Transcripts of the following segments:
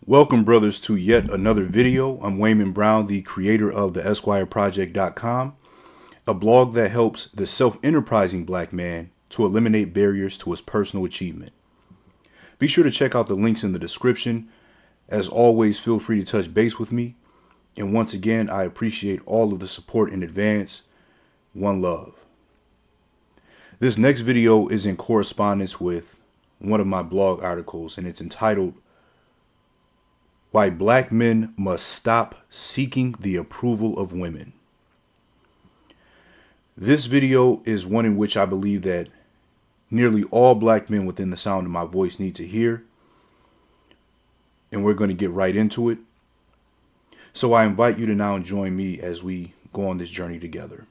Welcome, brothers, to yet another video. I'm Waymon Brown, the creator of the EsquireProject.com, a blog that helps the self-enterprising black man to eliminate barriers to his personal achievement. Be sure to check out the links in the description. As always, feel free to touch base with me. And once again, I appreciate all of the support in advance. One love. This next video is in correspondence with one of my blog articles, and it's entitled Why Black Men Must Stop Seeking the Approval of Women. This video is one in which I believe that nearly all black men within the sound of my voice need to hear, and we're going to get right into it. So I invite you to now join me as we go on this journey together.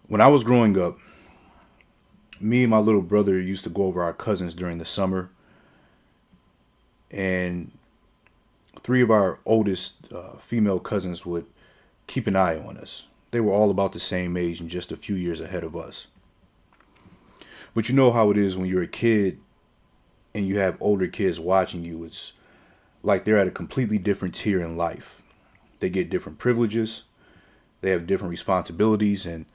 When I was growing up, me and my little brother used to go over our cousins during the summer. And three of our oldest female cousins would keep an eye on us. They were all about the same age and just a few years ahead of us. But you know how it is when you're a kid and you have older kids watching you. It's like they're at a completely different tier in life. They get different privileges. They have different responsibilities. And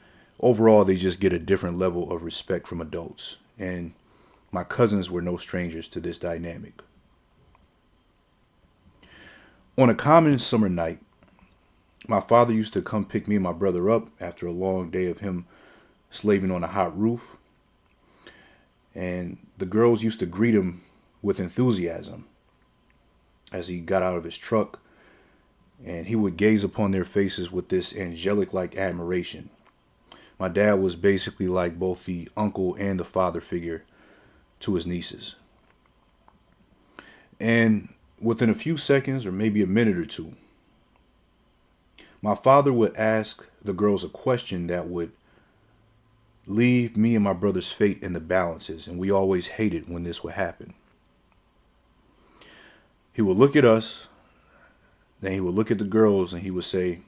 overall, they just get a different level of respect from adults. And my cousins were no strangers to this dynamic. On a common summer night, my father used to come pick me and my brother up after a long day of him slaving on a hot roof. And the girls used to greet him with enthusiasm as he got out of his truck, and he would gaze upon their faces with this angelic-like admiration. My dad was basically like both the uncle and the father figure to his nieces. And within a few seconds, or maybe a minute or two, my father would ask the girls a question that would leave me and my brother's fate in the balances, and we always hated when this would happen. He would look at us, then he would look at the girls, and he would say,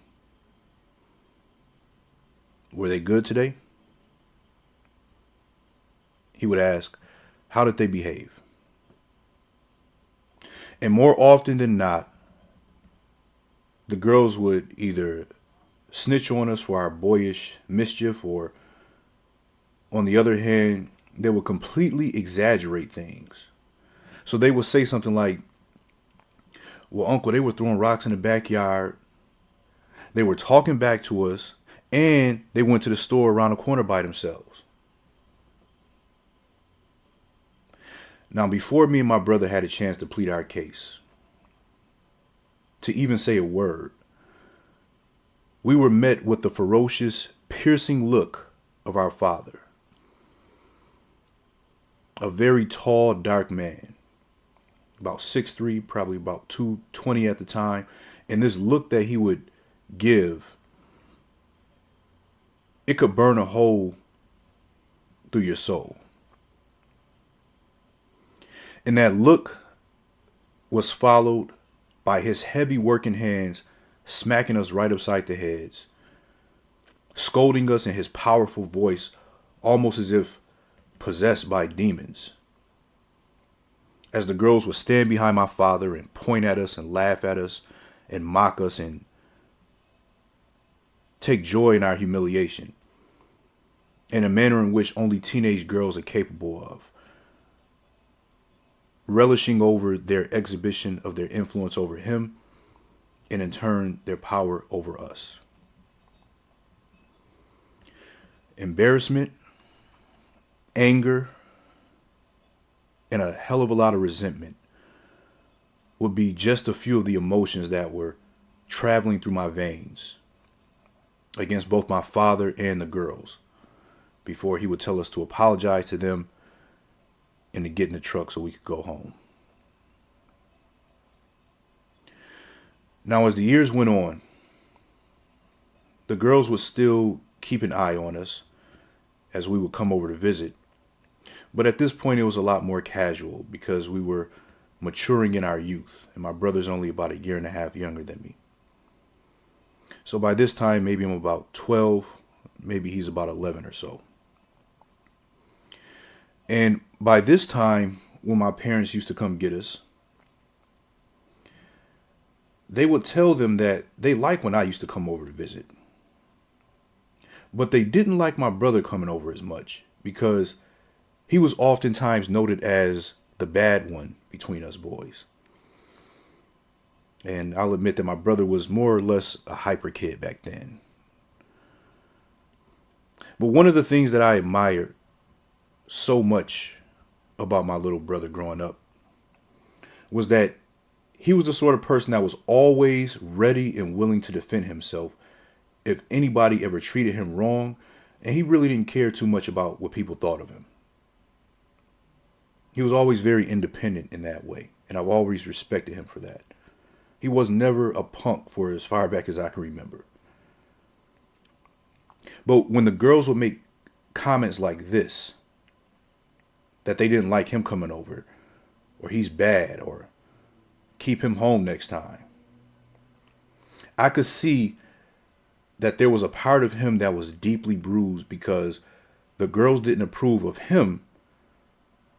"Were they good today?" He would ask, "How did they behave?" And more often than not, the girls would either snitch on us for our boyish mischief, or on the other hand, they would completely exaggerate things. So they would say something like, "Well, Uncle, they were throwing rocks in the backyard. They were talking back to us, and they went to the store around the corner by themselves." Now, before me and my brother had a chance to plead our case, to even say a word, we were met with the ferocious, piercing look of our father. A very tall, dark man, about 6'3", probably about 220 at the time. And this look that he would give, it could burn a hole through your soul. And that look was followed by his heavy working hands smacking us right upside the heads, scolding us in his powerful voice, almost as if possessed by demons. As the girls would stand behind my father and point at us and laugh at us and mock us and take joy in our humiliation, in a manner in which only teenage girls are capable of, relishing over their exhibition of their influence over him, and in turn, their power over us. Embarrassment, anger, and a hell of a lot of resentment would be just a few of the emotions that were traveling through my veins against both my father and the girls, before he would tell us to apologize to them and to get in the truck so we could go home. Now, as the years went on, the girls would still keep an eye on us as we would come over to visit. But at this point, it was a lot more casual because we were maturing in our youth, and my brother's only about a year and a half younger than me. So by this time, maybe I'm about 12, maybe he's about 11 or so. And by this time, when my parents used to come get us, they would tell them that they liked when I used to come over to visit. But they didn't like my brother coming over as much because he was oftentimes noted as the bad one between us boys. And I'll admit that my brother was more or less a hyper kid back then. But one of the things that I admired so much about my little brother growing up was that he was the sort of person that was always ready and willing to defend himself if anybody ever treated him wrong, and he really didn't care too much about what people thought of him. He was always very independent in that way, and I've always respected him for that. He was never a punk for as far back as I can remember. But when the girls would make comments like this, that they didn't like him coming over, or he's bad, or keep him home next time, I could see that there was a part of him that was deeply bruised because the girls didn't approve of him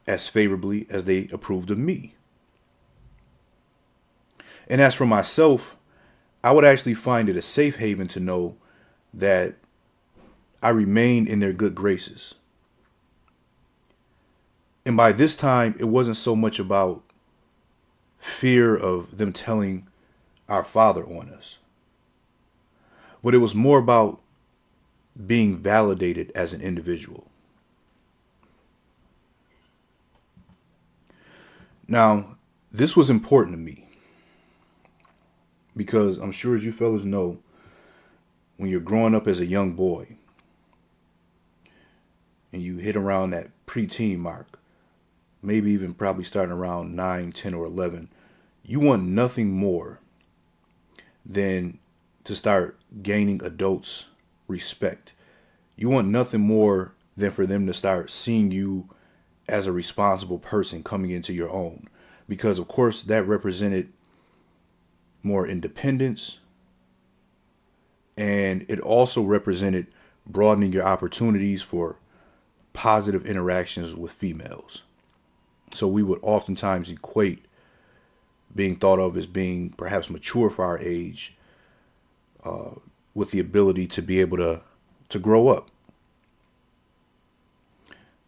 as favorably as they approved of me. And as for myself, I would actually find it a safe haven to know that I remained in their good graces. And by this time, it wasn't so much about fear of them telling our father on us, but it was more about being validated as an individual. Now, this was important to me because I'm sure, as you fellas know, when you're growing up as a young boy and you hit around that preteen mark, maybe even probably starting around 9, 10, or 11, you want nothing more than to start gaining adults' respect. You want nothing more than for them to start seeing you as a responsible person coming into your own. Because, of course, that represented more independence, and it also represented broadening your opportunities for positive interactions with females. So we would oftentimes equate being thought of as being perhaps mature for our age with the ability to be able to grow up,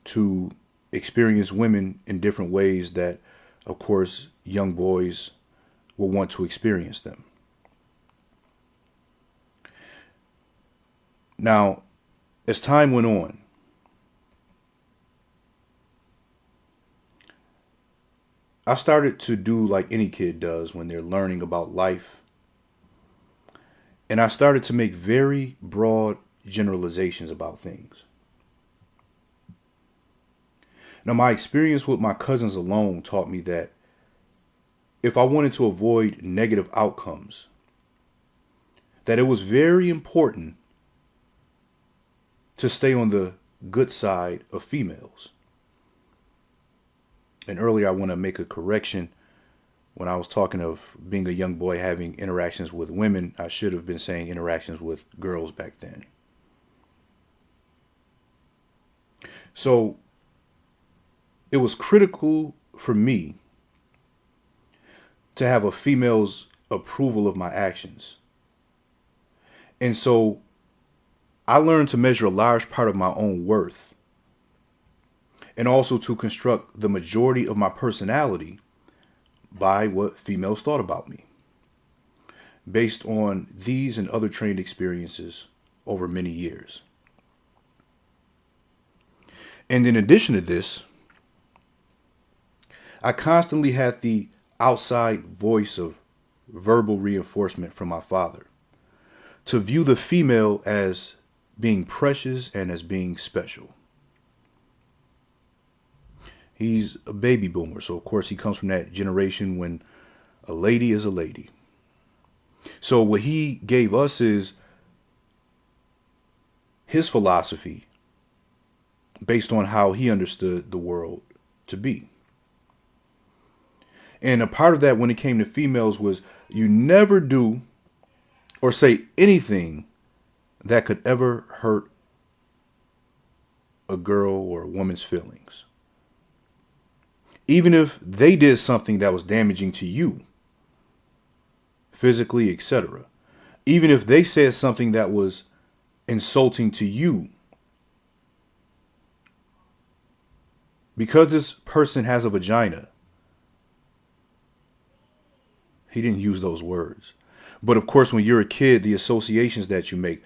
to experience women in different ways that, of course, young boys will want to experience them. Now, as time went on, I started to do like any kid does when they're learning about life. And I started to make very broad generalizations about things. Now, my experience with my cousins alone taught me that if I wanted to avoid negative outcomes, that it was very important to stay on the good side of females. And earlier I want to make a correction. When I was talking of being a young boy having interactions with women, I should have been saying interactions with girls back then. So it was critical for me to have a female's approval of my actions. And so I learned to measure a large part of my own worth and also to construct the majority of my personality by what females thought about me, based on these and other trained experiences over many years. And in addition to this, I constantly had the outside voice of verbal reinforcement from my father to view the female as being precious and as being special. He's a baby boomer, so of course he comes from that generation when a lady is a lady. So what he gave us is his philosophy based on how he understood the world to be. And a part of that when it came to females was you never do or say anything that could ever hurt a girl or a woman's feelings. Even if they did something that was damaging to you, physically, etc. Even if they said something that was insulting to you, because this person has a vagina, he didn't use those words. But of course, when you're a kid, the associations that you make,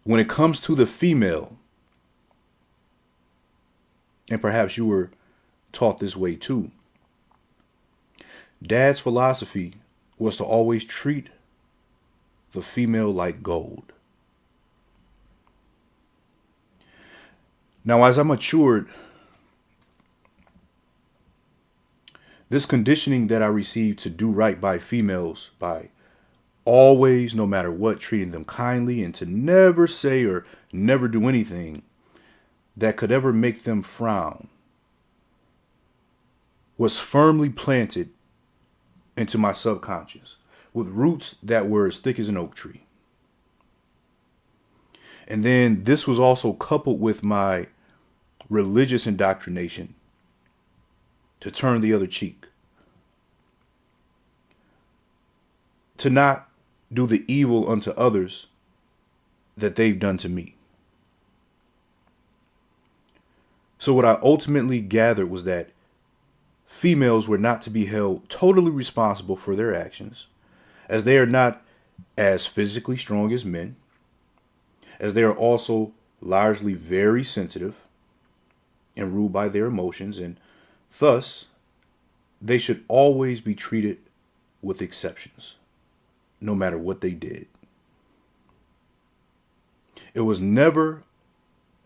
when it comes to the female, and perhaps you were taught this way too, Dad's philosophy was to always treat the female like gold. Now, as I matured, this conditioning that I received to do right by females, by always, no matter what, treating them kindly, and to never say or never do anything that could ever make them frown, was firmly planted into my subconscious with roots that were as thick as an oak tree. And then this was also coupled with my religious indoctrination to turn the other cheek, to not do the evil unto others that they've done to me. So what I ultimately gathered was that females were not to be held totally responsible for their actions, as they are not as physically strong as men, as they are also largely very sensitive and ruled by their emotions, and thus they should always be treated with exceptions, no matter what they did. It was never,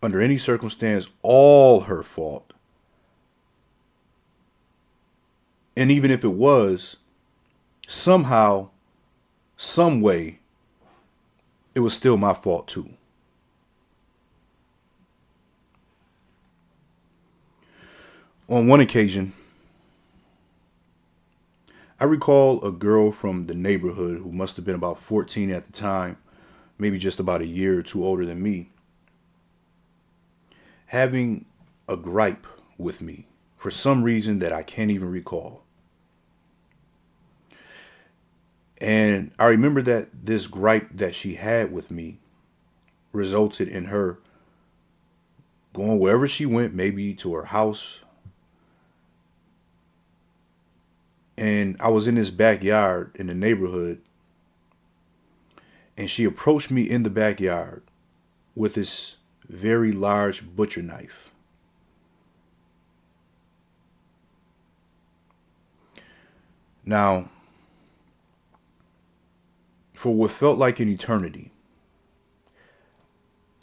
under any circumstance, all her fault. And even if it was, somehow, some way, it was still my fault too. On one occasion, I recall a girl from the neighborhood who must have been about 14 at the time, maybe just about a year or two older than me, having a gripe with me for some reason that I can't even recall. And I remember that this gripe that she had with me resulted in her going wherever she went, maybe to her house. And I was in this backyard in the neighborhood, and she approached me in the backyard with this very large butcher knife. Now, for what felt like an eternity,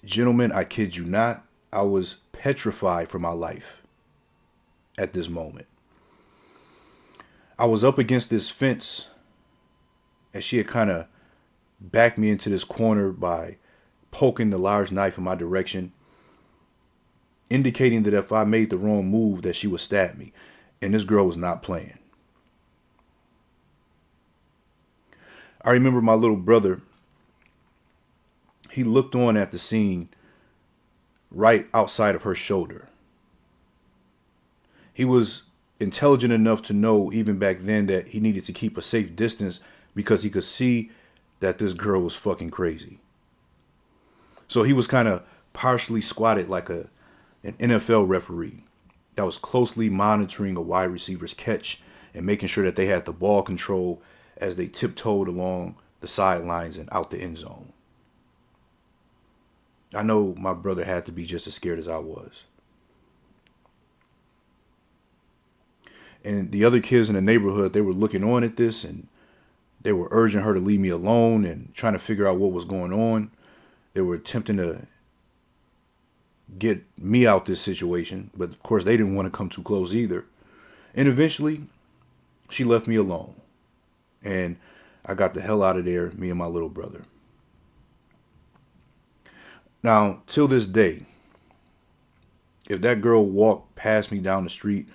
gentlemen, I kid you not, I was petrified for my life at this moment. I was up against this fence, and she had kind of backed me into this corner by poking the large knife in my direction, indicating that if I made the wrong move, that she would stab me. And this girl was not playing. I remember my little brother, he looked on at the scene right outside of her shoulder. He was intelligent enough to know even back then that he needed to keep a safe distance because he could see that this girl was fucking crazy. So he was kind of partially squatted like an NFL referee that was closely monitoring a wide receiver's catch and making sure that they had the ball control as they tiptoed along the sidelines and out the end zone. I know my brother had to be just as scared as I was. And the other kids in the neighborhood, they were looking on at this, and they were urging her to leave me alone and trying to figure out what was going on. They were attempting to get me out this situation, but of course they didn't want to come too close either. And eventually, she left me alone. And I got the hell out of there, me and my little brother. Now, till this day, if that girl walked past me down the street,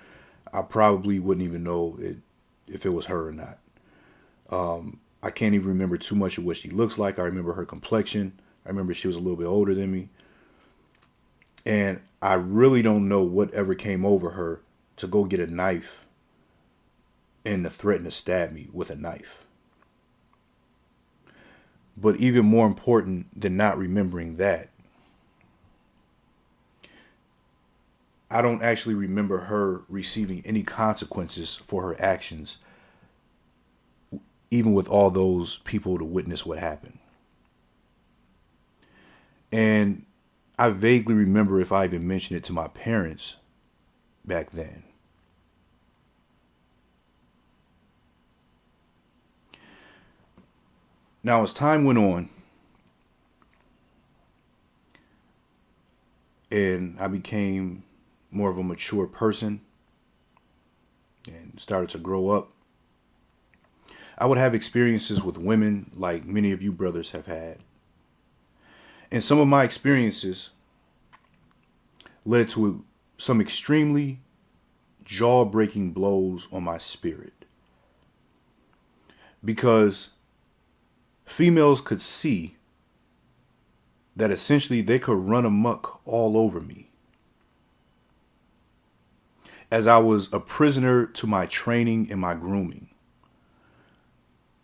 I probably wouldn't even know if it was her or not. I can't even remember too much of what she looks like. I remember her complexion. I remember she was a little bit older than me. And I really don't know whatever came over her to go get a knife and to threaten to stab me with a knife. But even more important than not remembering that, I don't actually remember her receiving any consequences for her actions, even with all those people to witness what happened. And I vaguely remember if I even mentioned it to my parents back then. Now, as time went on, and I became more of a mature person and started to grow up, I would have experiences with women like many of you brothers have had. And some of my experiences led to some extremely jaw-breaking blows on my spirit. Because females could see that essentially they could run amok all over me, as I was a prisoner to my training and my grooming.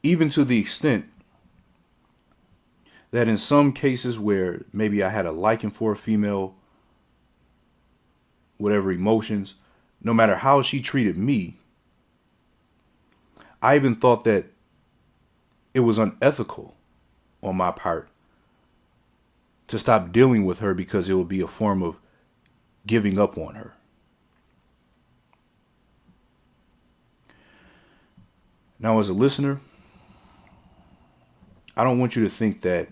Even to the extent that in some cases where maybe I had a liking for a female, whatever emotions, no matter how she treated me, I even thought that it was unethical on my part to stop dealing with her because it would be a form of giving up on her. Now, as a listener, I don't want you to think that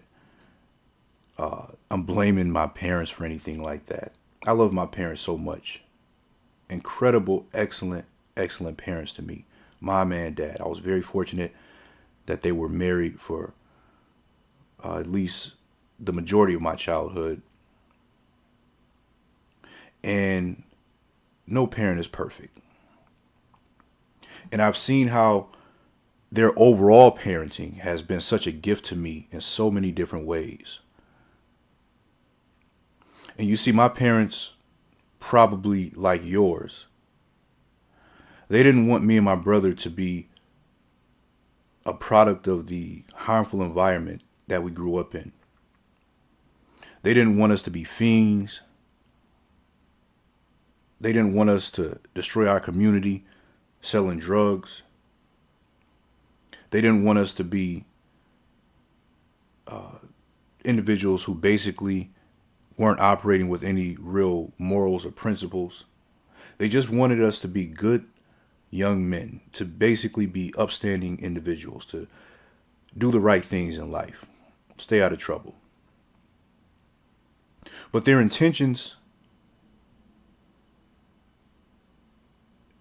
I'm blaming my parents for anything like that. I love my parents so much. Incredible, excellent, excellent parents to me. Mom and dad. I was very fortunate that they were married for at least the majority of my childhood. And no parent is perfect. And I've seen how their overall parenting has been such a gift to me in so many different ways. And you see, my parents, probably like yours, they didn't want me and my brother to be a product of the harmful environment that we grew up in. They didn't want us to be fiends. They didn't want us to destroy our community, selling drugs. They didn't want us to be individuals who basically weren't operating with any real morals or principles. They just wanted us to be good young men, to basically be upstanding individuals, to do the right things in life, stay out of trouble. But their intentions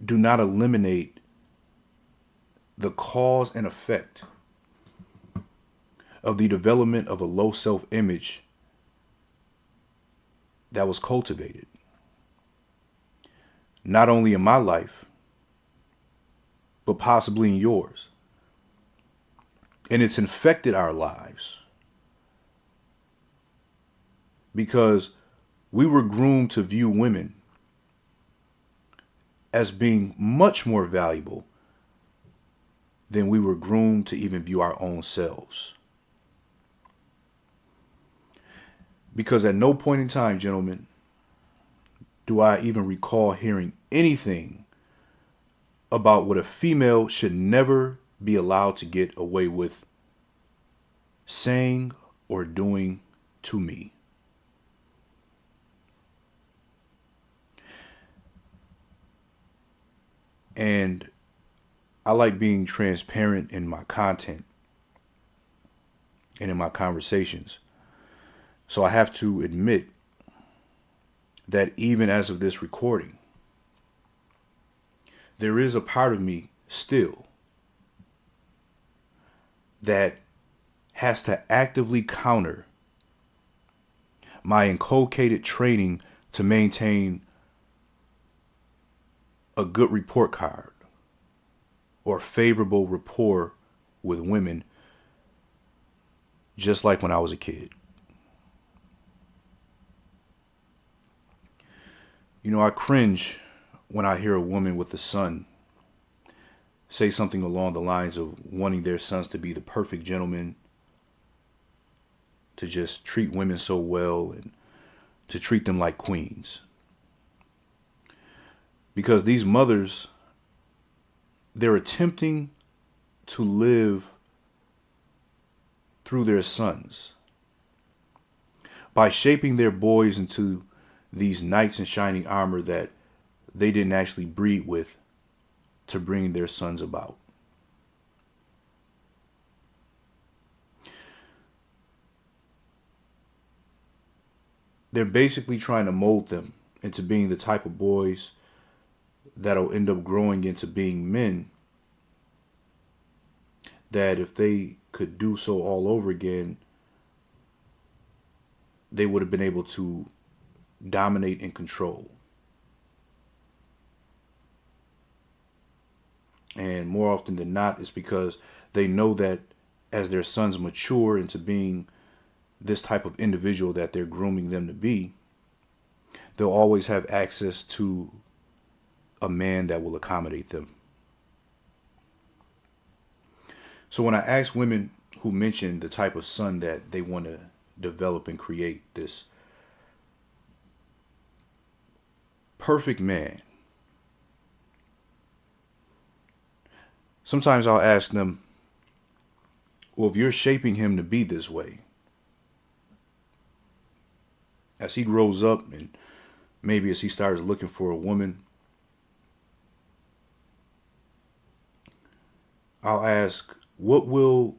do not eliminate the cause and effect of the development of a low self-image that was cultivated, not only in my life, but possibly in yours. And it's infected our lives because we were groomed to view women as being much more valuable than we were groomed to even view our own selves. Because at no point in time, gentlemen, do I even recall hearing anything about what a female should never be allowed to get away with saying or doing to me. And I like being transparent in my content and in my conversations. So I have to admit that even as of this recording, there is a part of me still that has to actively counter my inculcated training to maintain a good report card or favorable rapport with women, just like when I was a kid. You know, I cringe when I hear a woman with a son say something along the lines of wanting their sons to be the perfect gentleman, to just treat women so well and to treat them like queens. Because these mothers, they're attempting to live through their sons by shaping their boys into these knights in shining armor that they didn't actually breed with to bring their sons about. They're basically trying to mold them into being the type of boys that'll end up growing into being men that if they could do so all over again, they would have been able to dominate and control. And more often than not, it's because they know that as their sons mature into being this type of individual that they're grooming them to be, they'll always have access to a man that will accommodate them. So when I ask women who mention the type of son that they want to develop and create, this perfect man, sometimes I'll ask them, well, if you're shaping him to be this way, as he grows up and maybe as he starts looking for a woman, I'll ask, what will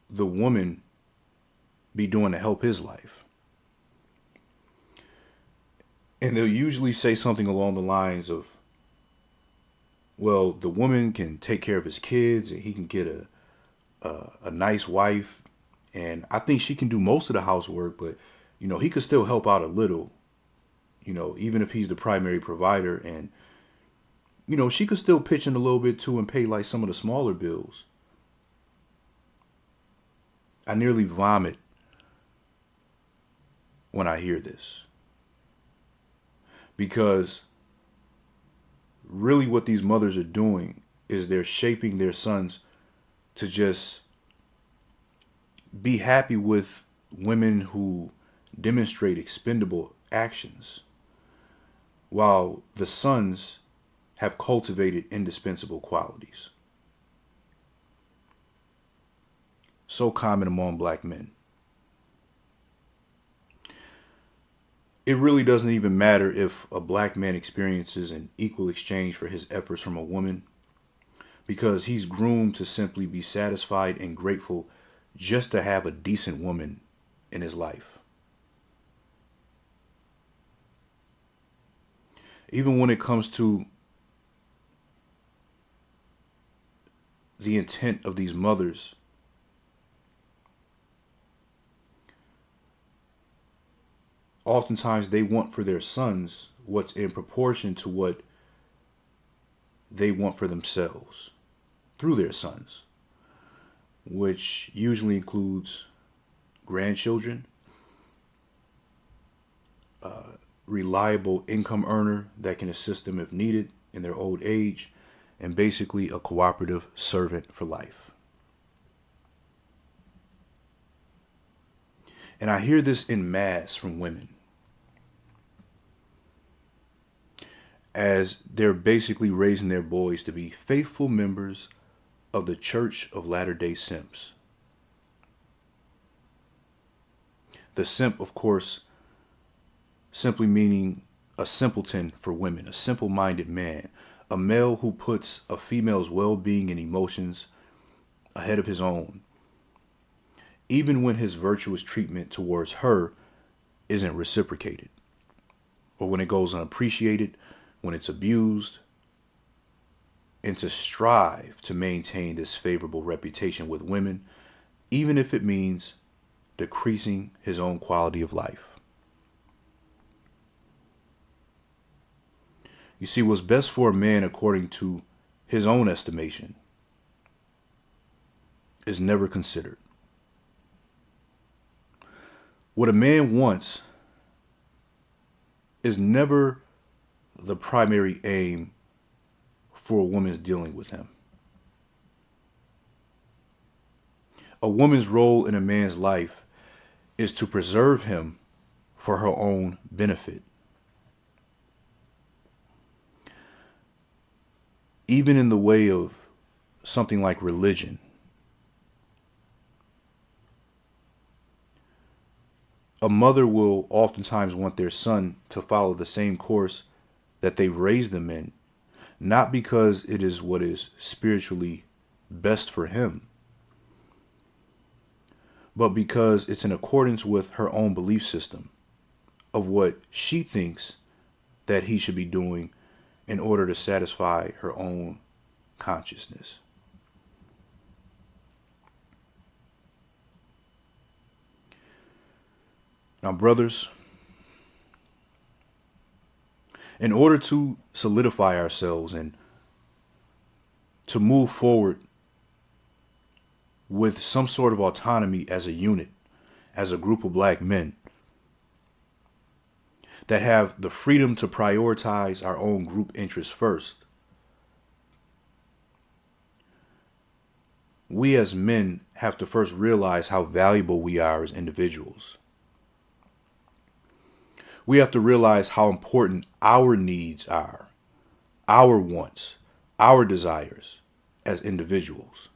the woman be doing to help his life? And they'll usually say something along the lines of, well, the woman can take care of his kids and he can get a nice wife. And I think she can do most of the housework, but, he could still help out a little, even if he's the primary provider. And, she could still pitch in a little bit too and pay like some of the smaller bills. I nearly vomit when I hear this. Because really what these mothers are doing is they're shaping their sons to just be happy with women who demonstrate expendable actions, while the sons have cultivated indispensable qualities. So common among black men. It really doesn't even matter if a black man experiences an equal exchange for his efforts from a woman, because he's groomed to simply be satisfied and grateful just to have a decent woman in his life. Even when it comes to the intent of these mothers, oftentimes they want for their sons what's in proportion to what they want for themselves through their sons, which usually includes grandchildren, reliable income earner that can assist them if needed in their old age, and basically a cooperative servant for life. And I hear this in mass from women, as they're basically raising their boys to be faithful members of the Church of Latter-day Simps. The simp, of course, simply meaning a simpleton for women, a simple-minded man, a male who puts a female's well-being and emotions ahead of his own, even when his virtuous treatment towards her isn't reciprocated, or when it goes unappreciated, when it's abused, and to strive to maintain this favorable reputation with women, even if it means decreasing his own quality of life. You see, what's best for a man according to his own estimation is never considered. What a man wants is never the primary aim for a woman's dealing with him. A woman's role in a man's life is to preserve him for her own benefit. Even in the way of something like religion, a mother will oftentimes want their son to follow the same course that they've raised them in, not because it is what is spiritually best for him, but because it's in accordance with her own belief system of what she thinks that he should be doing in order to satisfy her own consciousness. Now, brothers, in order to solidify ourselves and to move forward with some sort of autonomy as a unit, as a group of black men that have the freedom to prioritize our own group interests first, we as men have to first realize how valuable we are as individuals. We have to realize how important our needs are, our wants, our desires as individuals.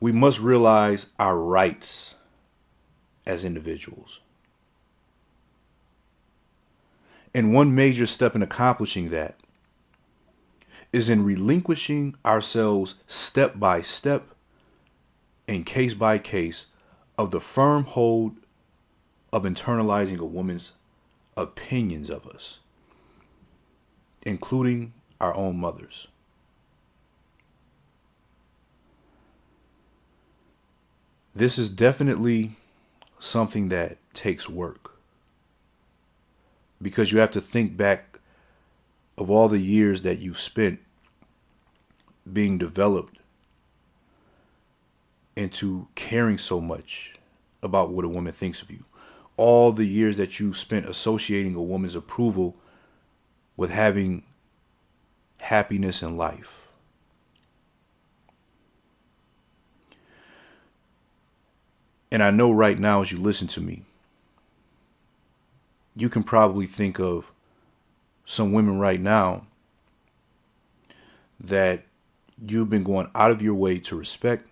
We must realize our rights as individuals. And one major step in accomplishing that is in relinquishing ourselves step by step and case by case of the firm hold of internalizing a woman's opinions of us, including our own mothers. This is definitely something that takes work, because you have to think back of all the years that you've spent being developed into caring so much about what a woman thinks of you. All the years that you spent associating a woman's approval with having happiness in life. And I know right now, as you listen to me, you can probably think of some women right now that you've been going out of your way to respect,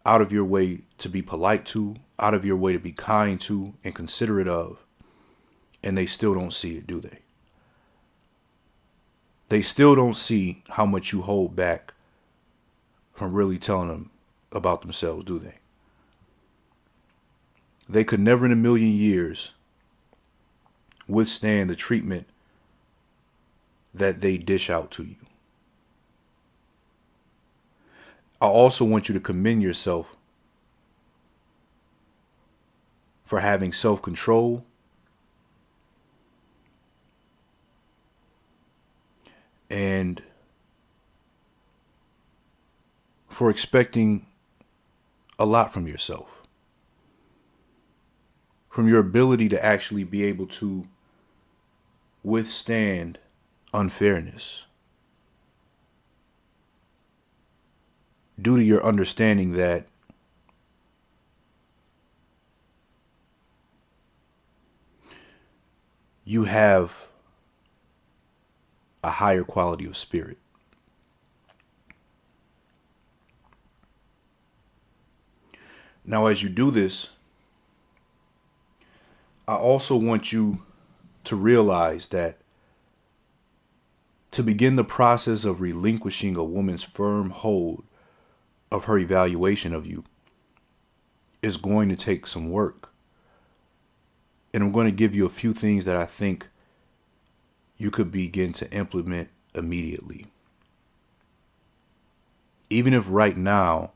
out of your way to be polite to, out of your way to be kind to and considerate of, and they still don't see it, do they? They still don't see how much you hold back from really telling them about themselves, do they? They could never in a million years withstand the treatment that they dish out to you. I also want you to commend yourself for having self-control and for expecting a lot from yourself, from your ability to actually be able to withstand unfairness due to your understanding that you have a higher quality of spirit. Now, as you do this, I also want you to realize that to begin the process of relinquishing a woman's firm hold of her evaluation of you is going to take some work. And I'm going to give you a few things that I think you could begin to implement immediately. Even if right now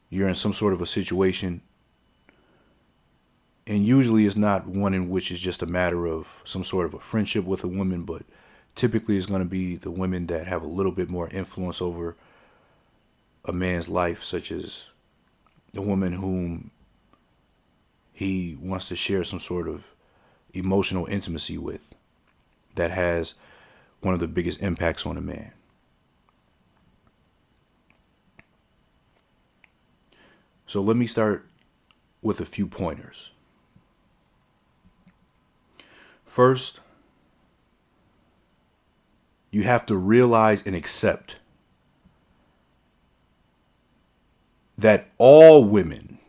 you're in some sort of a situation, and usually it's not one in which it's just a matter of some sort of a friendship with a woman, but typically it's going to be the women that have a little bit more influence over a man's life, such as the woman whom he wants to share some sort of emotional intimacy with. that has one of the biggest impacts on a man. So let me start with a few pointers. First, you have to realize and accept that all women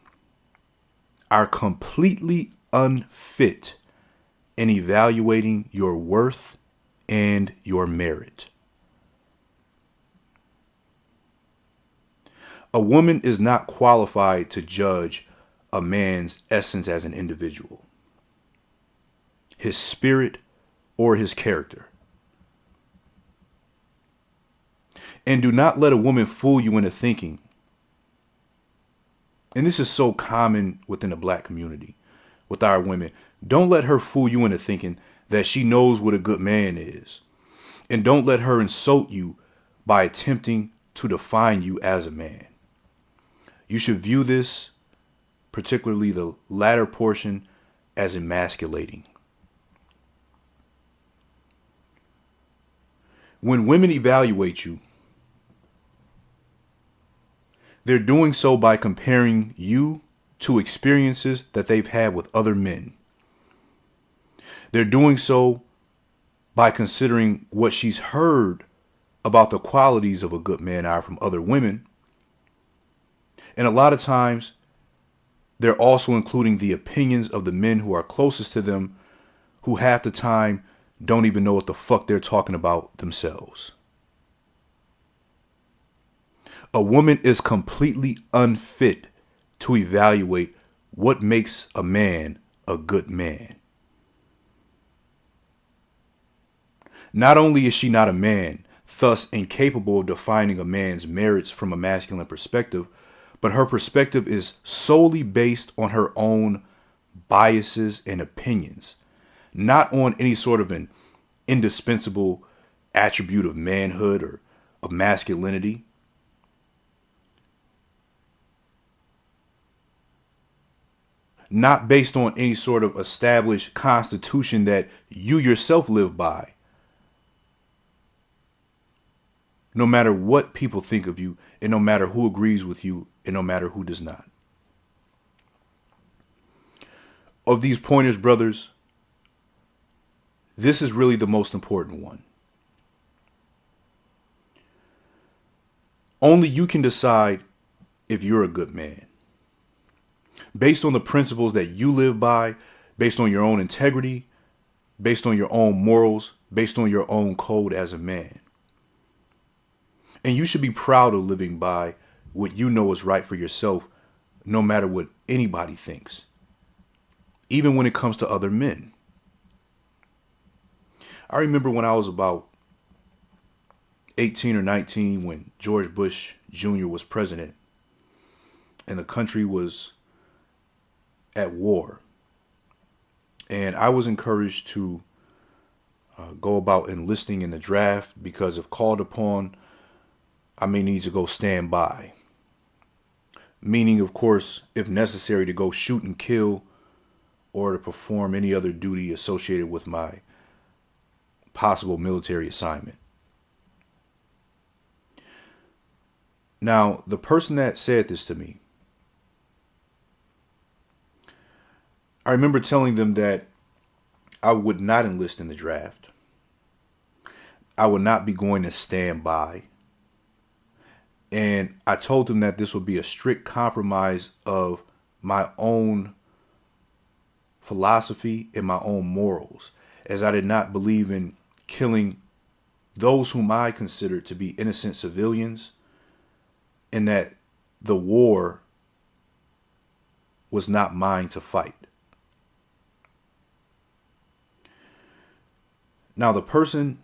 are completely unfit in evaluating your worth and your merit. A woman is not qualified to judge a man's essence as an individual, his spirit, or his character. And do not let a woman fool you into thinking, and this is so common within the black community with our women, don't let her fool you into thinking that she knows what a good man is. And don't let her insult you by attempting to define you as a man. You should view this, particularly the latter portion, as emasculating. When women evaluate you, they're doing so by comparing you to experiences that they've had with other men. They're doing so by considering what she's heard about the qualities of a good man are from other women. And a lot of times, they're also including the opinions of the men who are closest to them, who half the time don't even know what the fuck they're talking about themselves. A woman is completely unfit to evaluate what makes a man a good man. Not only is she not a man, thus incapable of defining a man's merits from a masculine perspective, but her perspective is solely based on her own biases and opinions, not on any sort of an indispensable attribute of manhood or of masculinity. Not based on any sort of established constitution that you yourself live by. No matter what people think of you, and no matter who agrees with you, and no matter who does not. Of these pointers, brothers, this is really the most important one. Only you can decide if you're a good man. Based on the principles that you live by, based on your own integrity, based on your own morals, based on your own code as a man. And you should be proud of living by what you know is right for yourself, no matter what anybody thinks, even when it comes to other men. I remember when I was about 18 or 19, when George Bush Jr. was president and the country was at war. And I was encouraged to go about enlisting in the draft because if called upon, I may need to go stand by. Meaning, of course, if necessary, to go shoot and kill or to perform any other duty associated with my possible military assignment. Now, the person that said this to me, I remember telling them that I would not enlist in the draft. I would not be going to stand by. And I told them that this would be a strict compromise of my own philosophy and my own morals, as I did not believe in killing those whom I considered to be innocent civilians, and that the war was not mine to fight. Now, the person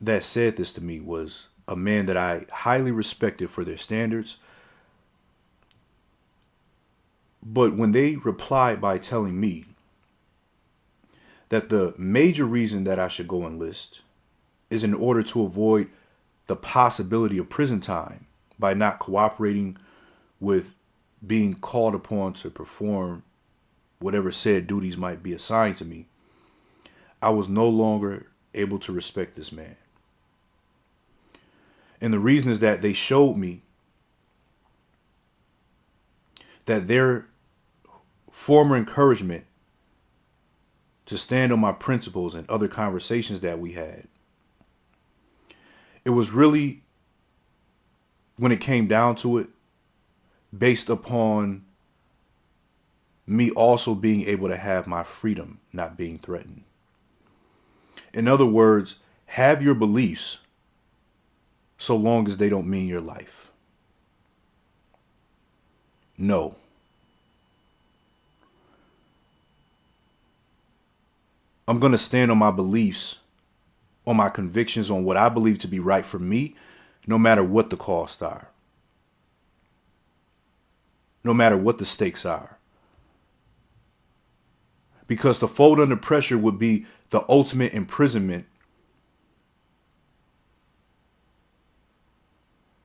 that said this to me was a man that I highly respected for their standards. But when they replied by telling me that the major reason that I should go enlist is in order to avoid the possibility of prison time by not cooperating with being called upon to perform whatever said duties might be assigned to me, I was no longer able to respect this man. And the reason is that they showed me that their former encouragement to stand on my principles and other conversations that we had, it was really, when it came down to it, based upon me also being able to have my freedom not being threatened. In other words, have your beliefs so long as they don't mean your life. No. I'm going to stand on my beliefs, on my convictions, on what I believe to be right for me, no matter what the costs are. No matter what the stakes are. Because to fold under pressure would be the ultimate imprisonment.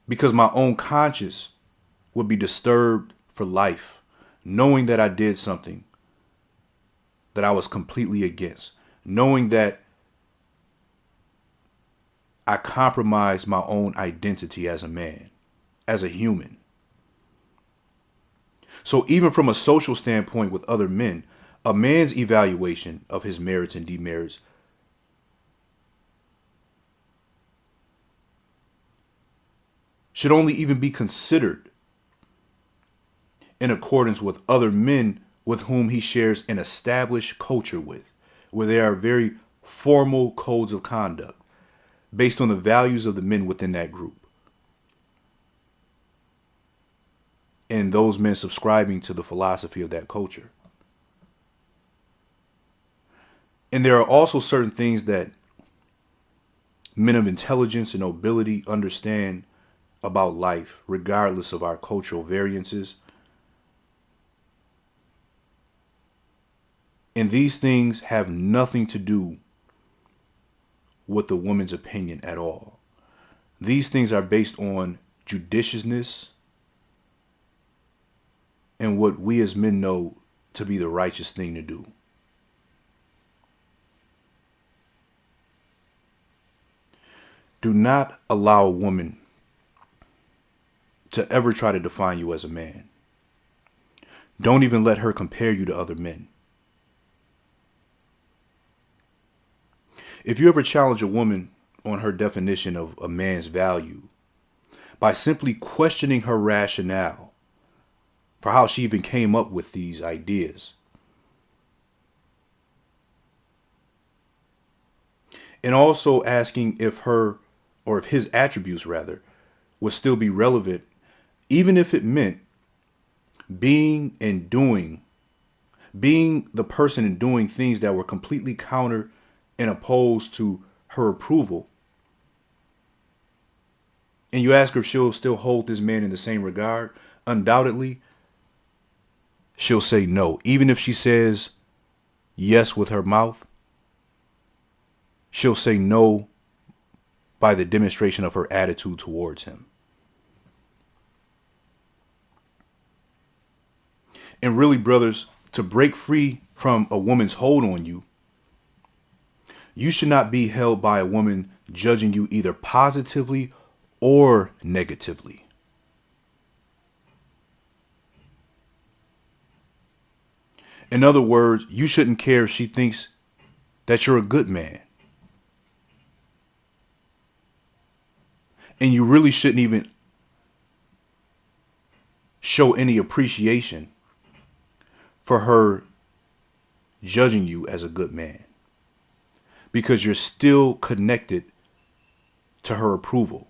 Because my own conscience would be disturbed for life, knowing that I did something that I was completely against, knowing that I compromised my own identity as a man, as a human. So even from a social standpoint with other men, a man's evaluation of his merits and demerits should only even be considered in accordance with other men with whom he shares an established culture with, where there are very formal codes of conduct based on the values of the men within that group. And those men subscribing to the philosophy of that culture. And there are also certain things that men of intelligence and nobility understand about life, regardless of our cultural variances. And these things have nothing to do with the woman's opinion at all. These things are based on judiciousness and what we as men know to be the righteous thing to do. Do not allow a woman to ever try to define you as a man. Don't even let her compare you to other men. If you ever challenge a woman on her definition of a man's value by simply questioning her rationale for how she even came up with these ideas, and also asking if his attributes rather would still be relevant, even if it meant being the person and doing things that were completely counter and opposed to her approval. And you ask her if she'll still hold this man in the same regard, undoubtedly she'll say no. Even if she says yes with her mouth, she'll say no by the demonstration of her attitude towards him. And really, brothers, to break free from a woman's hold on you, you should not be held by a woman judging you either positively or negatively. In other words, you shouldn't care if she thinks that you're a good man. And you really shouldn't even show any appreciation for her judging you as a good man, because you're still connected to her approval.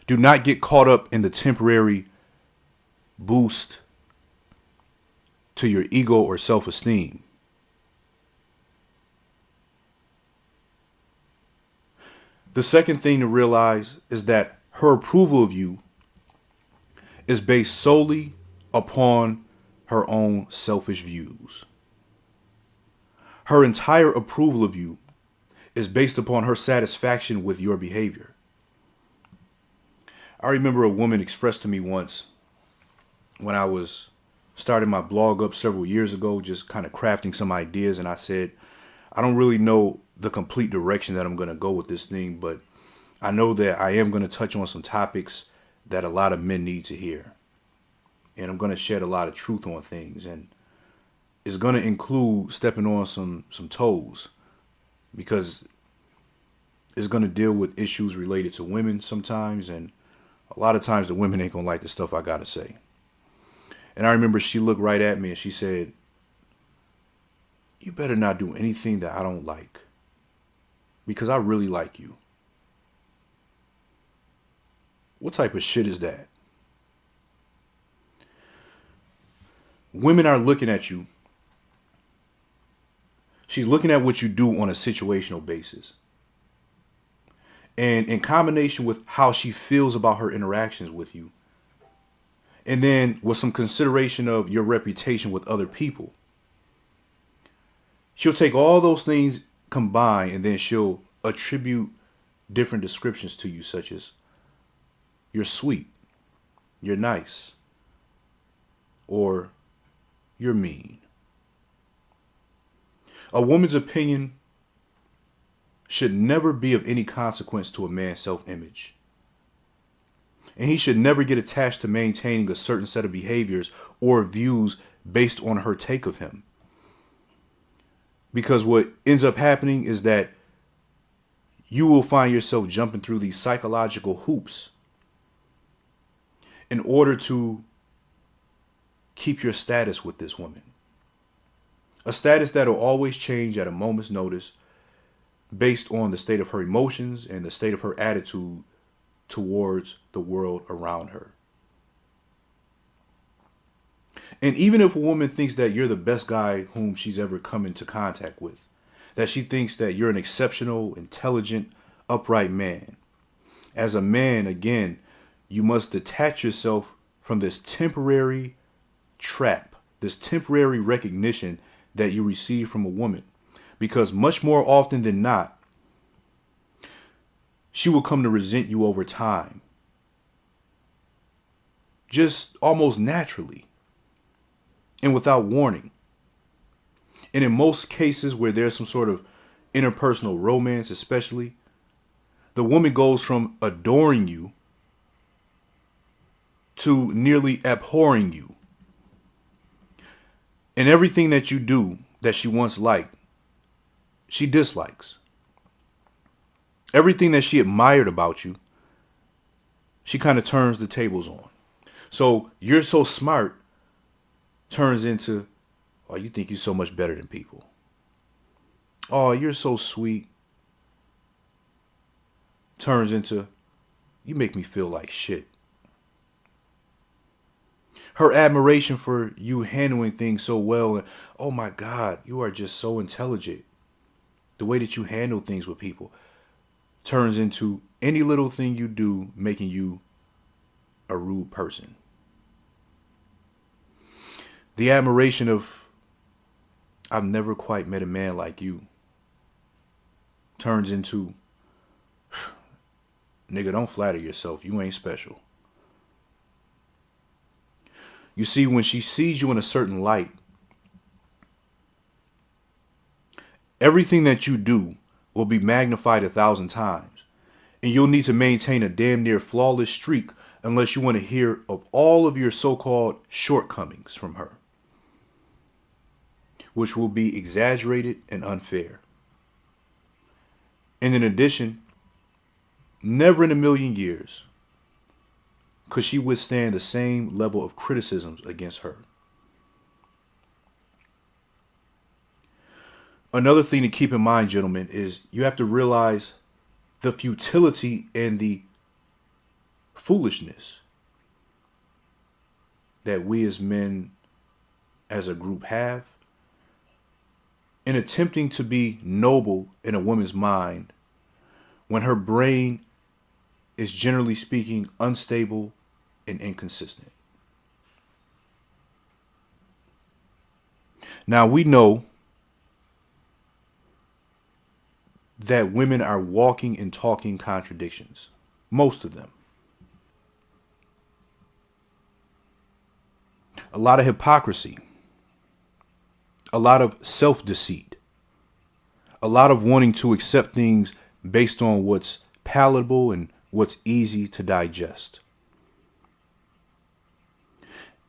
Do not get caught up in the temporary boost to your ego or self-esteem. The second thing to realize is that her approval of you is based solely upon her own selfish views. Her entire approval of you is based upon her satisfaction with your behavior. I remember a woman expressed to me once when I was started my blog up several years ago, just kind of crafting some ideas. And I said, I don't really know the complete direction that I'm going to go with this thing, but I know that I am going to touch on some topics that a lot of men need to hear. And I'm going to shed a lot of truth on things. And it's going to include stepping on some toes, because it's going to deal with issues related to women sometimes. And a lot of times the women ain't going to like the stuff I got to say. And I remember she looked right at me and she said, "You better not do anything that I don't like, because I really like you." What type of shit is that? Women are looking at you. She's looking at what you do on a situational basis. And in combination with how she feels about her interactions with you, and then with some consideration of your reputation with other people, she'll take all those things combined and then she'll attribute different descriptions to you, such as you're sweet, you're nice, or you're mean. A woman's opinion should never be of any consequence to a man's self-image. And he should never get attached to maintaining a certain set of behaviors or views based on her take of him. Because what ends up happening is that you will find yourself jumping through these psychological hoops in order to keep your status with this woman. A status that will always change at a moment's notice based on the state of her emotions and the state of her attitude towards the world around her. And even if a woman thinks that you're the best guy whom she's ever come into contact with, that she thinks that you're an exceptional, intelligent, upright man, as a man, again, you must detach yourself from this temporary trap, this temporary recognition that you receive from a woman. Because much more often than not, she will come to resent you over time. Just almost naturally and without warning. And in most cases where there's some sort of interpersonal romance, especially, the woman goes from adoring you to nearly abhorring you. And everything that you do that she once liked, she dislikes. Everything that she admired about you, she kind of turns the tables on. So you're so smart turns into, "Oh, you think you're so much better than people. Oh, you're so sweet." Turns into, "You make me feel like shit." Her admiration for you handling things so well, and, "Oh my God, you are just so intelligent. The way that you handle things with people," turns into any little thing you do making you a rude person. The admiration of, "I've never quite met a man like you," turns into, "Nigga, don't flatter yourself. You ain't special." You see, when she sees you in a certain light, everything that you do will be magnified 1,000 times. And you'll need to maintain a damn near flawless streak unless you want to hear of all of your so-called shortcomings from her, which will be exaggerated and unfair. And in addition, never in a million years could she withstand the same level of criticisms against her. Another thing to keep in mind, gentlemen, is you have to realize the futility and the foolishness that we as men, as a group, have in attempting to be noble in a woman's mind when her brain is, generally speaking, unstable and inconsistent. Now, we know that women are walking and talking contradictions. Most of them. A lot of hypocrisy, a lot of self-deceit, a lot of wanting to accept things based on what's palatable and what's easy to digest.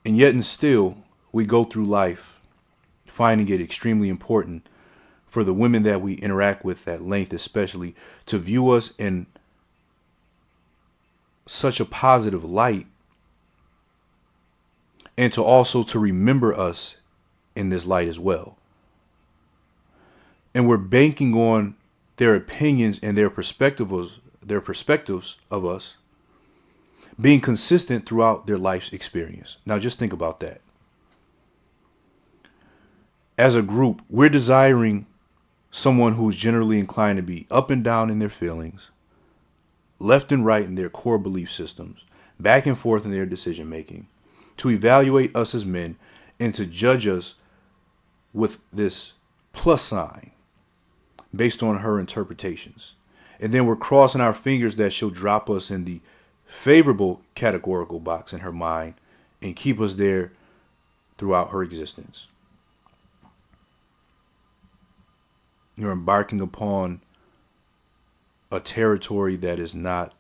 And yet and still, we go through life finding it extremely important for the women that we interact with at length, especially, to view us in such a positive light, and to also to remember us in this light as well. And we're banking on their opinions and their perspectives of us being consistent throughout their life's experience. Now just think about that. As a group, we're desiring someone who's generally inclined to be up and down in their feelings, left and right in their core belief systems, back and forth in their decision making, to evaluate us as men and to judge us with this plus sign based on her interpretations. And then we're crossing our fingers that she'll drop us in the favorable categorical box in her mind and keep us there throughout her existence. You're embarking upon a territory that is not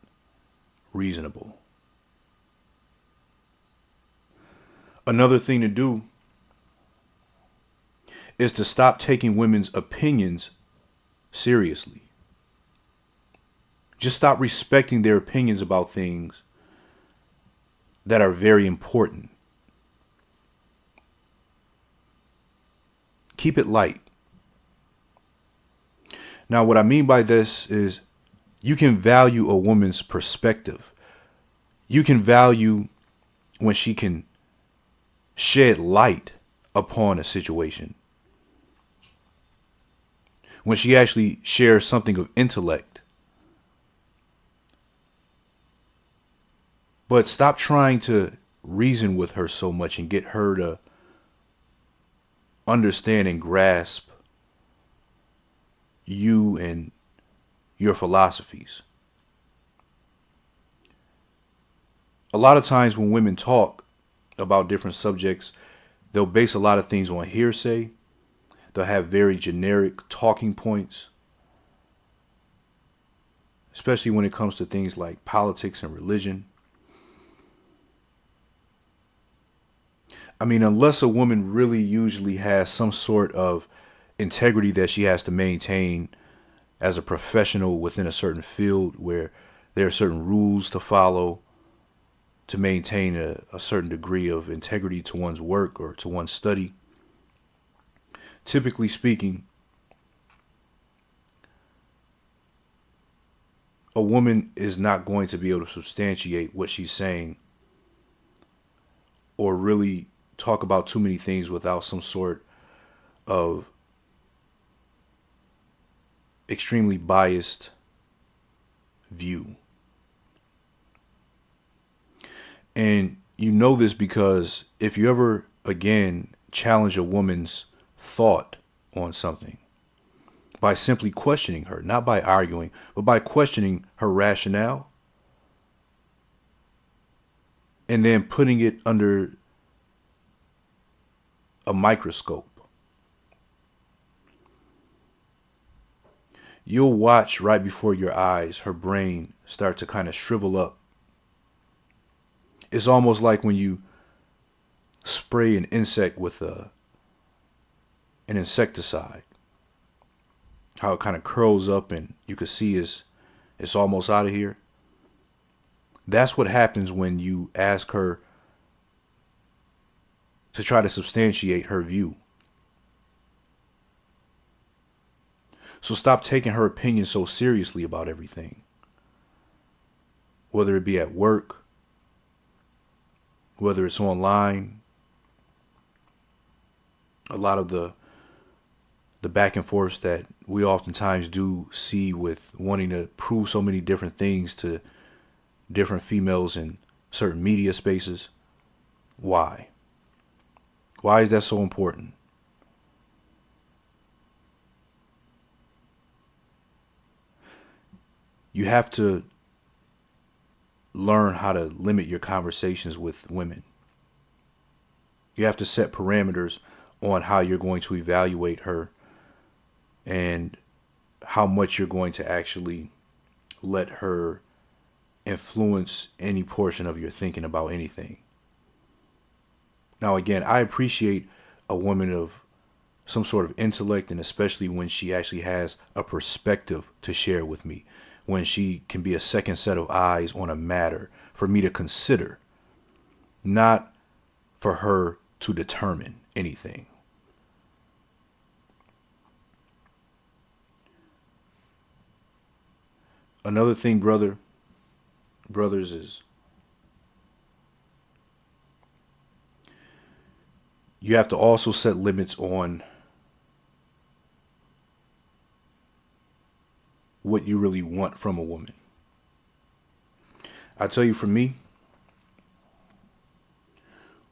reasonable. Another thing to do is to stop taking women's opinions seriously. Just stop respecting their opinions about things that are very important. Keep it light. Now, what I mean by this is you can value a woman's perspective. You can value when she can shed light upon a situation. When she actually shares something of intellect. But stop trying to reason with her so much and get her to understand and grasp you and your philosophies. A lot of times when women talk about different subjects, they'll base a lot of things on hearsay. They'll have very generic talking points, especially when it comes to things like politics and religion. I mean, unless a woman really usually has some sort of integrity that she has to maintain as a professional within a certain field where there are certain rules to follow to maintain a certain degree of integrity to one's work or to one's study. Typically speaking, a woman is not going to be able to substantiate what she's saying or really talk about too many things without some sort of extremely biased view. And you know this because if you ever, again, challenge a woman's thought on something by simply questioning her, not by arguing, but by questioning her rationale and then putting it under a microscope, you'll watch right before your eyes her brain start to kind of shrivel up. It's almost like when you spray an insect with an insecticide, how it kind of curls up and you can see it's almost out of here. That's what happens when you ask her to try to substantiate her view. So stop taking her opinion so seriously about everything. Whether it be at work, whether it's online, a lot of the back and forth that we oftentimes do see with wanting to prove so many different things to different females in certain media spaces. Why? Why is that so important? You have to learn how to limit your conversations with women. You have to set parameters on how you're going to evaluate her and how much you're going to actually let her influence any portion of your thinking about anything. Now, again, I appreciate a woman of some sort of intellect, and especially when she actually has a perspective to share with me, when she can be a second set of eyes on a matter for me to consider, not for her to determine anything. Another thing, brothers, is you have to also set limits on what you really want from a woman. I tell you, for me,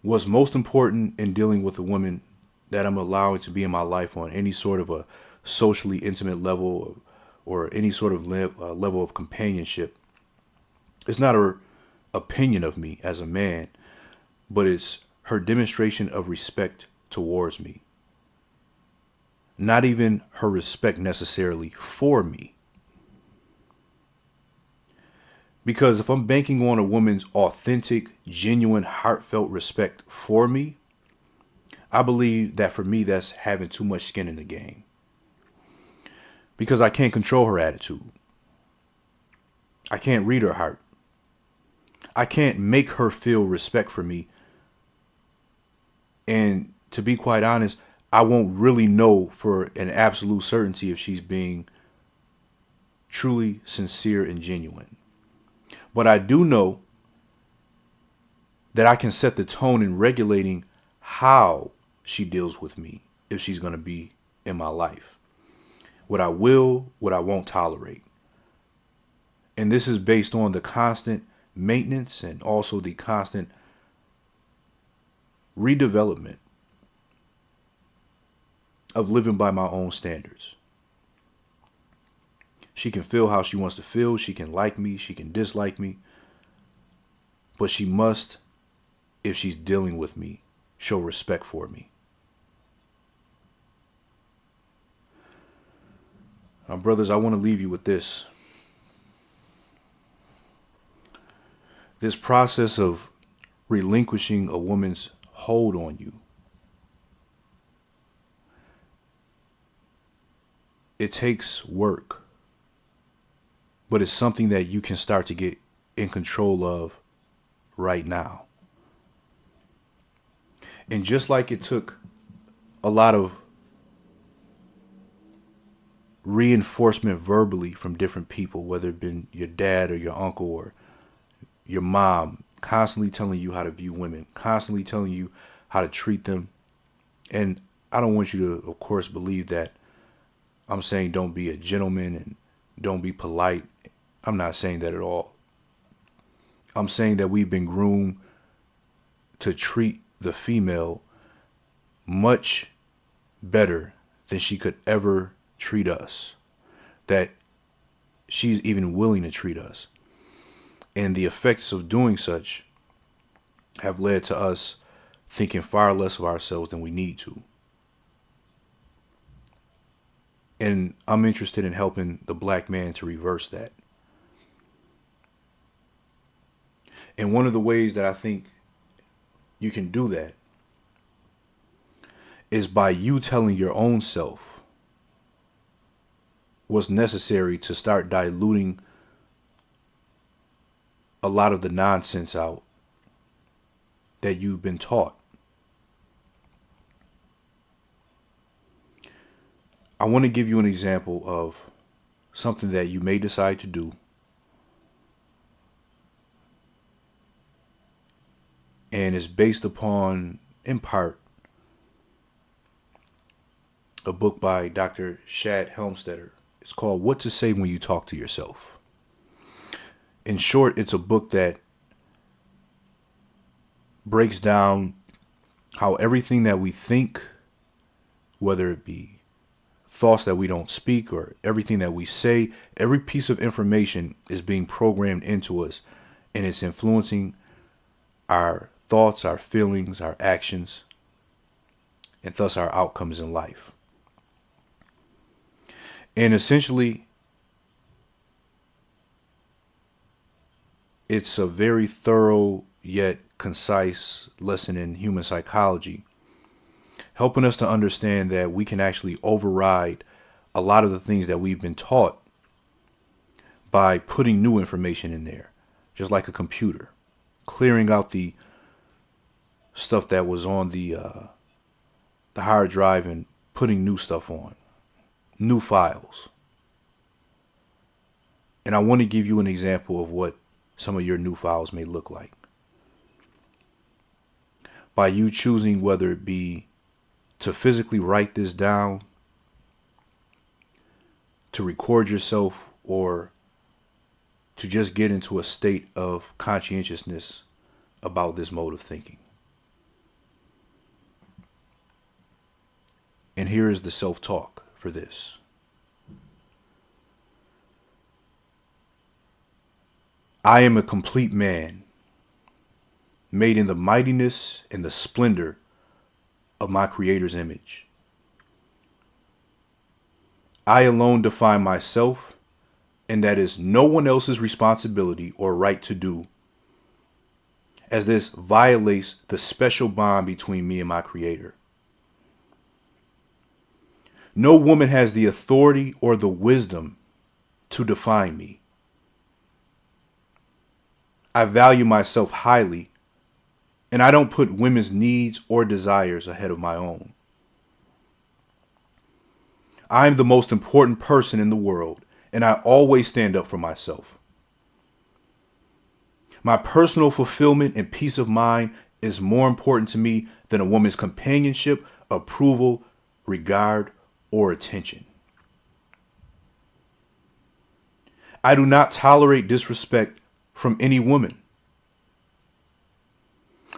what's most important in dealing with a woman that I'm allowing to be in my life on any sort of a socially intimate level or any sort of level of companionship, it's not her opinion of me as a man, but it's her demonstration of respect towards me. Not even her respect necessarily for me. Because if I'm banking on a woman's authentic, genuine, heartfelt respect for me, I believe that for me, that's having too much skin in the game. Because I can't control her attitude. I can't read her heart. I can't make her feel respect for me. And to be quite honest, I won't really know for an absolute certainty if she's being truly sincere and genuine. But I do know that I can set the tone in regulating how she deals with me if she's going to be in my life. What I will, what I won't tolerate. And this is based on the constant maintenance and also the constant redevelopment of living by my own standards. She can feel how she wants to feel. She can like me. She can dislike me. But she must, if she's dealing with me, show respect for me. Now, brothers, I want to leave you with this. This process of relinquishing a woman's hold on you. It takes work. But it's something that you can start to get in control of right now. And just like it took a lot of reinforcement verbally from different people, whether it been your dad or your uncle or your mom, constantly telling you how to view women, constantly telling you how to treat them. And I don't want you to, of course, believe that I'm saying don't be a gentleman and don't be polite. I'm not saying that at all. I'm saying that we've been groomed to treat the female much better than she could ever treat us. That she's even willing to treat us. And the effects of doing such have led to us thinking far less of ourselves than we need to. And I'm interested in helping the black man to reverse that. And one of the ways that I think you can do that is by you telling your own self what's necessary to start diluting a lot of the nonsense out that you've been taught. I want to give you an example of something that you may decide to do. And it's based upon, in part, a book by Dr. Shad Helmstetter. It's called What to Say When You Talk to Yourself. In short, it's a book that breaks down how everything that we think, whether it be thoughts that we don't speak or everything that we say, every piece of information is being programmed into us, and it's influencing our thoughts, our feelings, our actions, and thus our outcomes in life. And essentially, it's a very thorough yet concise lesson in human psychology, helping us to understand that we can actually override a lot of the things that we've been taught by putting new information in there, just like a computer, clearing out the stuff that was on the hard drive and putting new stuff on, new files. And I want to give you an example of what some of your new files may look like. By you choosing whether it be to physically write this down, to record yourself, or to just get into a state of conscientiousness about this mode of thinking. And here is the self-talk for this. I am a complete man, made in the mightiness and the splendor of my Creator's image. I alone define myself, and that is no one else's responsibility or right to do, as this violates the special bond between me and my Creator. No woman has the authority or the wisdom to define me. I value myself highly, and I don't put women's needs or desires ahead of my own. I am the most important person in the world, and I always stand up for myself. My personal fulfillment and peace of mind is more important to me than a woman's companionship, approval, regard, or attention. I do not tolerate disrespect from any woman.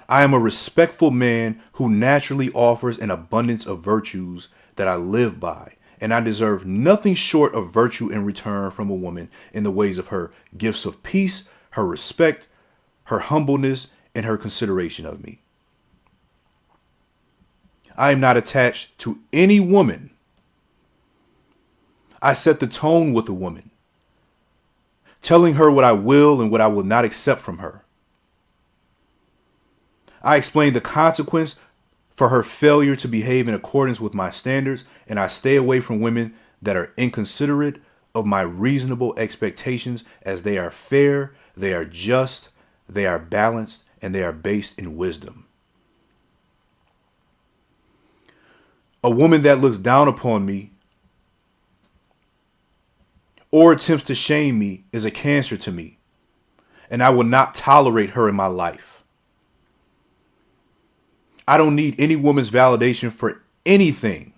I am a respectful man who naturally offers an abundance of virtues that I live by, and I deserve nothing short of virtue in return from a woman in the ways of her gifts of peace, her respect, her humbleness, and her consideration of me. I am not attached to any woman. I set the tone with a woman, telling her what I will and what I will not accept from her. I explain the consequence for her failure to behave in accordance with my standards, and I stay away from women that are inconsiderate of my reasonable expectations, as they are fair, they are just, they are balanced, and they are based in wisdom. A woman that looks down upon me or attempts to shame me is a cancer to me, and I will not tolerate her in my life. I don't need any woman's validation for anything.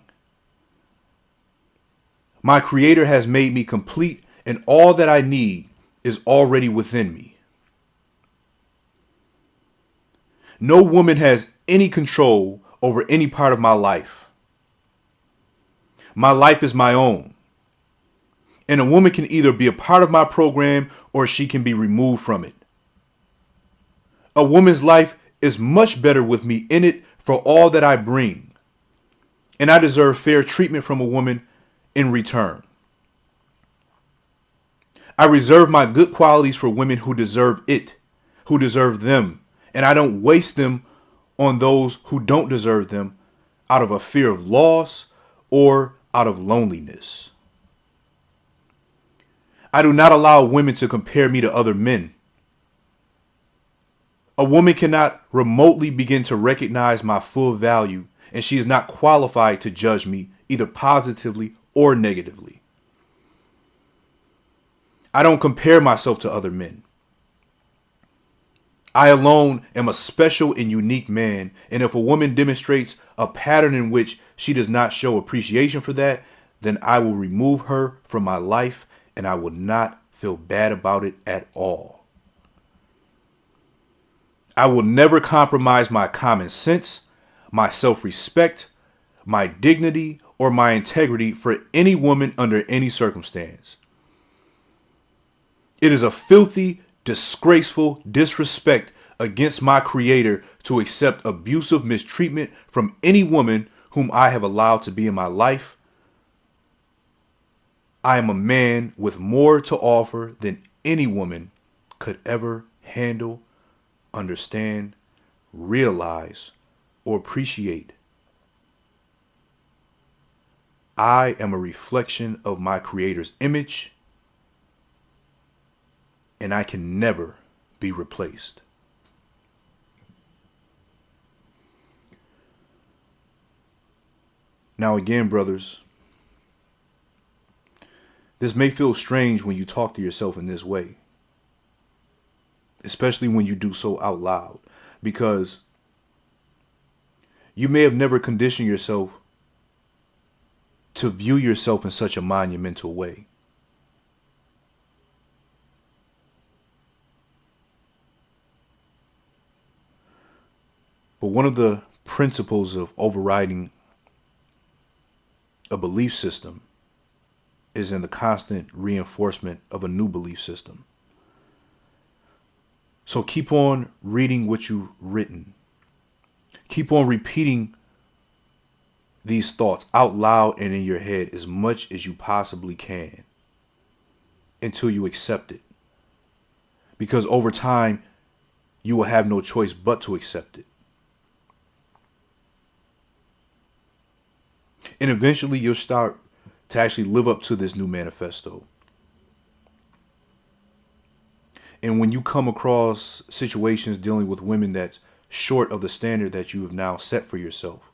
My Creator has made me complete, and all that I need is already within me. No woman has any control over any part of my life. My life is my own. And a woman can either be a part of my program or she can be removed from it. A woman's life is much better with me in it for all that I bring. And I deserve fair treatment from a woman in return. I reserve my good qualities for women who deserve it, who deserve them. And I don't waste them on those who don't deserve them out of a fear of loss or out of loneliness. I do not allow women to compare me to other men. A woman cannot remotely begin to recognize my full value, and she is not qualified to judge me either positively or negatively. I don't compare myself to other men. I alone am a special and unique man, and if a woman demonstrates a pattern in which she does not show appreciation for that, then I will remove her from my life, and I will not feel bad about it at all. I will never compromise my common sense, my self-respect, my dignity, or my integrity for any woman under any circumstance. It is a filthy, disgraceful disrespect against my Creator to accept abusive mistreatment from any woman whom I have allowed to be in my life, I am a man with more to offer than any woman could ever handle, understand, realize, or appreciate. I am a reflection of my Creator's image, and I can never be replaced. Now again, brothers, this may feel strange when you talk to yourself in this way, especially when you do so out loud, because you may have never conditioned yourself to view yourself in such a monumental way. But one of the principles of overriding a belief system is in the constant reinforcement of a new belief system. So keep on reading what you've written. Keep on repeating these thoughts out loud and in your head as much as you possibly can until you accept it. Because over time, you will have no choice but to accept it. And eventually you'll start to actually live up to this new manifesto. And when you come across situations dealing with women that's short of the standard that you have now set for yourself,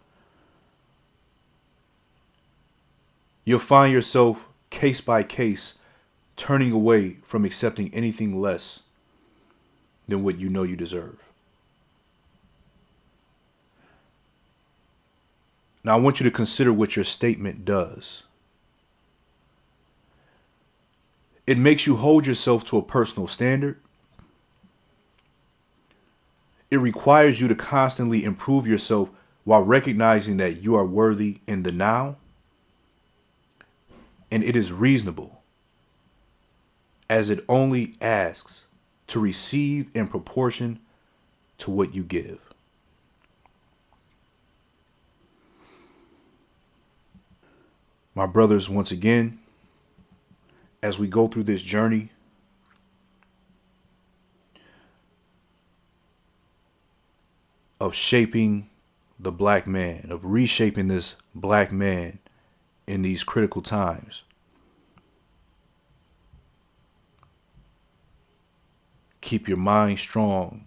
you'll find yourself case by case turning away from accepting anything less than what you know you deserve. Now I want you to consider what your statement does. It makes you hold yourself to a personal standard. It requires you to constantly improve yourself while recognizing that you are worthy in the now. And it is reasonable, as it only asks to receive in proportion to what you give. My brothers, once again, as we go through this journey, of shaping the black man, of reshaping this black man in these critical times, keep your mind strong,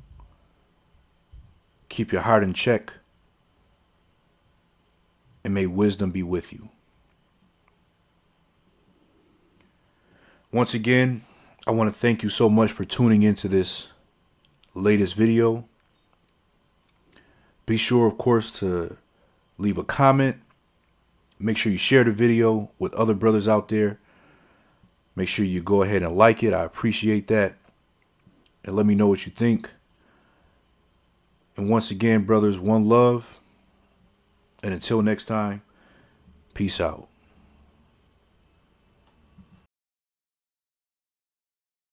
keep your heart in check, and may wisdom be with you. Once again, I want to thank you so much for tuning into this latest video. Be sure, of course, to leave a comment. Make sure you share the video with other brothers out there. Make sure you go ahead and like it. I appreciate that. And let me know what you think. And once again, brothers, one love. And until next time, peace out.